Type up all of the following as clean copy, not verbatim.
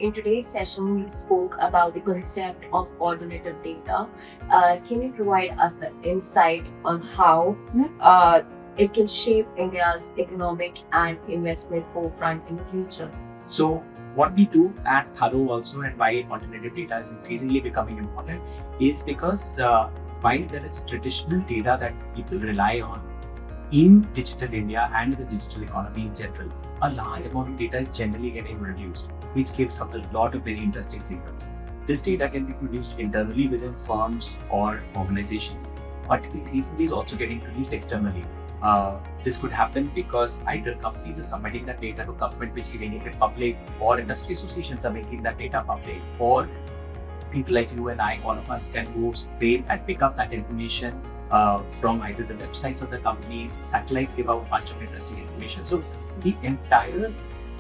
In today's session, we spoke about the concept of alternative data. Can you provide us the insight on how it can shape India's economic and investment forefront in the future? So what we do at Thurro also, and why alternative data is increasingly becoming important, is because while there is traditional data that people rely on in digital India and the digital economy in general, a large amount of data is generally getting reduced, which gives up a lot of very interesting signals. This data can be produced internally within firms or organizations, but increasingly is also getting produced externally. This could happen because either companies are submitting that data to government, which is making it public, or industry associations are making that data public, or people like you and I, all of us, can go straight and pick up that information from either the websites of the companies. Satellites give out a bunch of interesting information. So the entire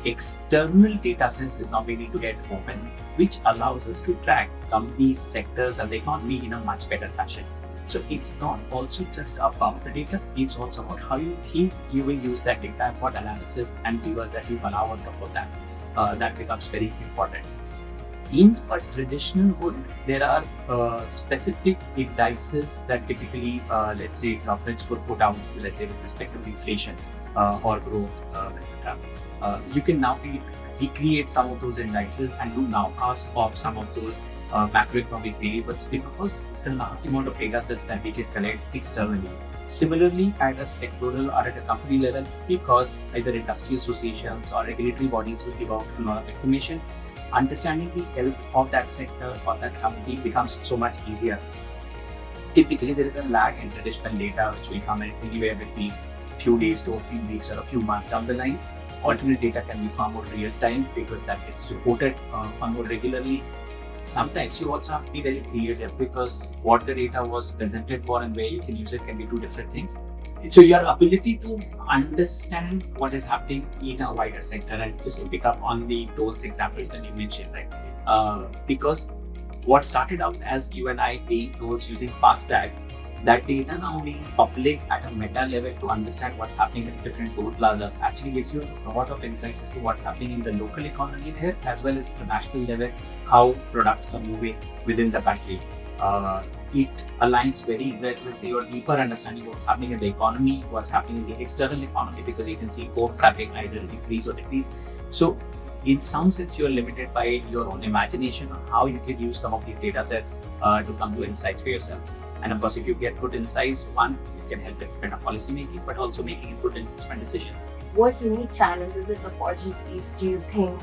external data sets is now beginning to get open, which allows us to track companies, sectors, and the economy in a much better fashion. So it's not also just about the data, it's also about how you think you will use that data and what analysis and levers that you allow on top of that. That becomes very important. In a traditional world, there are specific indices that typically, let's say, governments would put out, let's say, with respect to inflation or growth, etc. You can now recreate some of those indices and do now ask of some of those macroeconomic variables because the large amount of data sets that we can collect externally. Similarly, at a sectoral or at a company level, because either industry associations or regulatory bodies will give out a lot of information, understanding the health of that sector or that company becomes so much easier. Typically, there is a lag in traditional data which will come in anywhere between a few days to a few weeks or a few months down the line. Alternate data can be far more real time because that gets reported far more regularly. Sometimes you also have to be very creative because what the data was presented for and where you can use it can be two different things. So your ability to understand what is happening in a wider sector, and just to pick up on the tolls example that you mentioned, right? Because what started out as you and I paying tolls using FASTags, that data now being public at a meta level to understand what's happening at different toll plazas actually gives you a lot of insights as to what's happening in the local economy there, as well as the national level, how products are moving within the country. It aligns very well with your deeper understanding of what's happening in the economy, what's happening in the external economy, because you can see port traffic either increase or decrease. So in some sense, you're limited by your own imagination on how you can use some of these data sets to come to insights for yourself. And of course, if you get good insights, one, you can help in better policy making, but also making good investment decisions. What unique challenges and opportunities do you think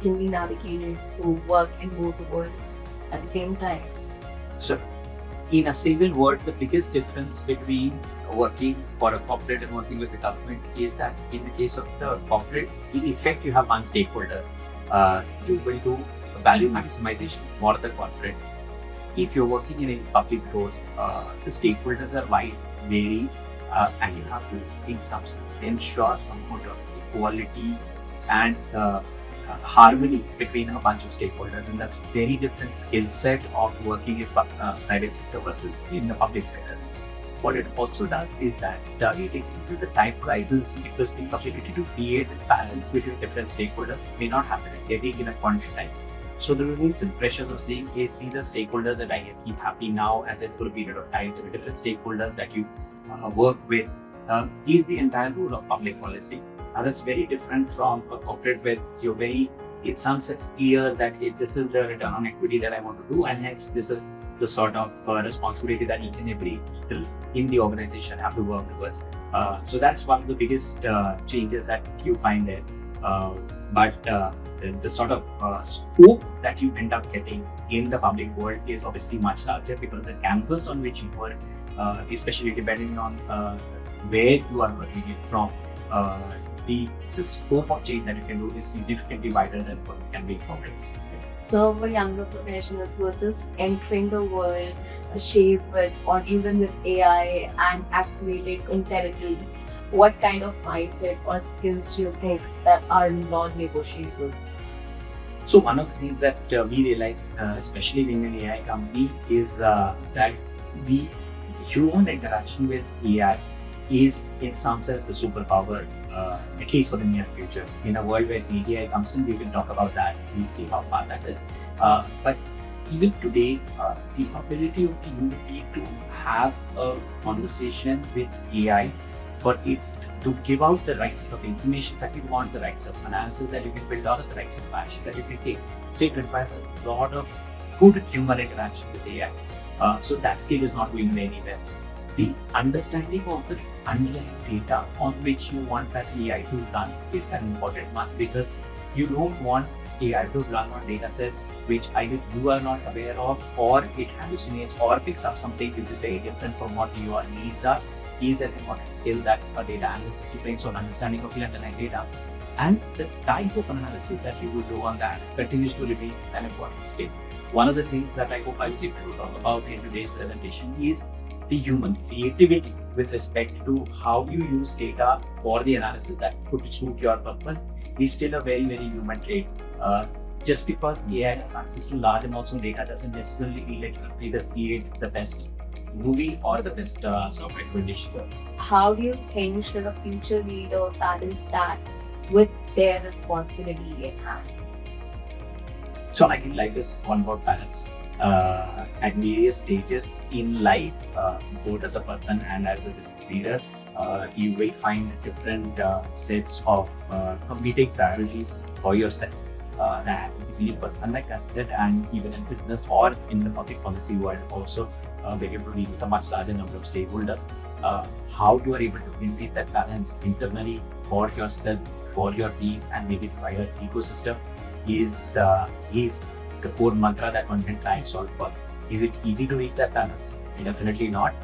can be navigated to work in both worlds at the same time? So, in a single word, the biggest difference between working for a corporate and working with the government is that in the case of the corporate, in effect, you have one stakeholder. You will do value maximization for the corporate. If you're working in a public role, the stakeholders are wide, varied, and you have to, in some sense, ensure some amount of equality and harmony between a bunch of stakeholders, and that's a very different skill set of working in private sector versus in the public sector. What it also does is that it increases the time horizons because the ability to create a balance between different stakeholders may not happen at every given point in time. So there will be some pressures of saying, hey, these are stakeholders that I can keep happy now, and then for a period of time, there are different stakeholders that you work with. Is the entire role of public policy. Now that's very different from a corporate where you're very, in some sense, clear that this is the return on equity that I want to do, and hence this is the sort of responsibility that each and every people in the organization have to work towards. So that's one of the biggest changes that you find there. But the sort of scope that you end up getting in the public world is obviously much larger because the campus on which you work, especially depending on where you are working it from, the scope of change that you can do is significantly wider than what can be in corporates. So for younger professionals who are just entering the world shaped with or driven with AI and accelerated intelligence, what kind of mindset or skills do you think that are non-negotiable? So one of the things that we realize, especially being an AI company, is that the human interaction with AI is in some sense the superpower, at least for the near future. In a world where AGI comes in, we will talk about that. We'll see how far that is. But even today, the ability of the human being to have a conversation with AI, for it to give out the right sort of information that you want, the right sort of analysis that you can build out, the right sort of action that you can take, still requires a lot of good human interaction with AI. So that skill is not going anywhere. The understanding of the underlying data on which you want that AI to run is an important one, because you don't want AI to run on data sets which either you are not aware of, or it hallucinates or picks up something which is very different from what your needs are. Is an important skill that a data analyst is to bring, so an understanding of the underlying data. And the type of analysis that you will do on that continues to remain an important skill. One of the things that I hope I was able to talk about in today's presentation is the human creativity with respect to how you use data for the analysis that could suit your purpose is still a very, very human trait. Just because AI has access to large amounts of data doesn't necessarily mean that you will either create the best movie or the best software recommendation. How do you think should a future leader balance that with their responsibility in hand? So I think life is one about balance. At various stages in life, both as a person and as a business leader, you will find different sets of competing priorities for yourself. That happens in person, like as I said, and even in business or in the public policy world also, where you have to deal with a much larger number of stakeholders. How you are able to maintain that balance internally for yourself, for your team, and maybe the wider ecosystem is the core mantra that one can try and solve for. Is it easy to reach that balance? Definitely not.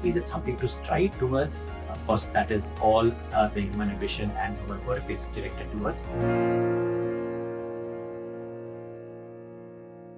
Is it something to strive towards? Of course, that is all the human ambition and our work is directed towards.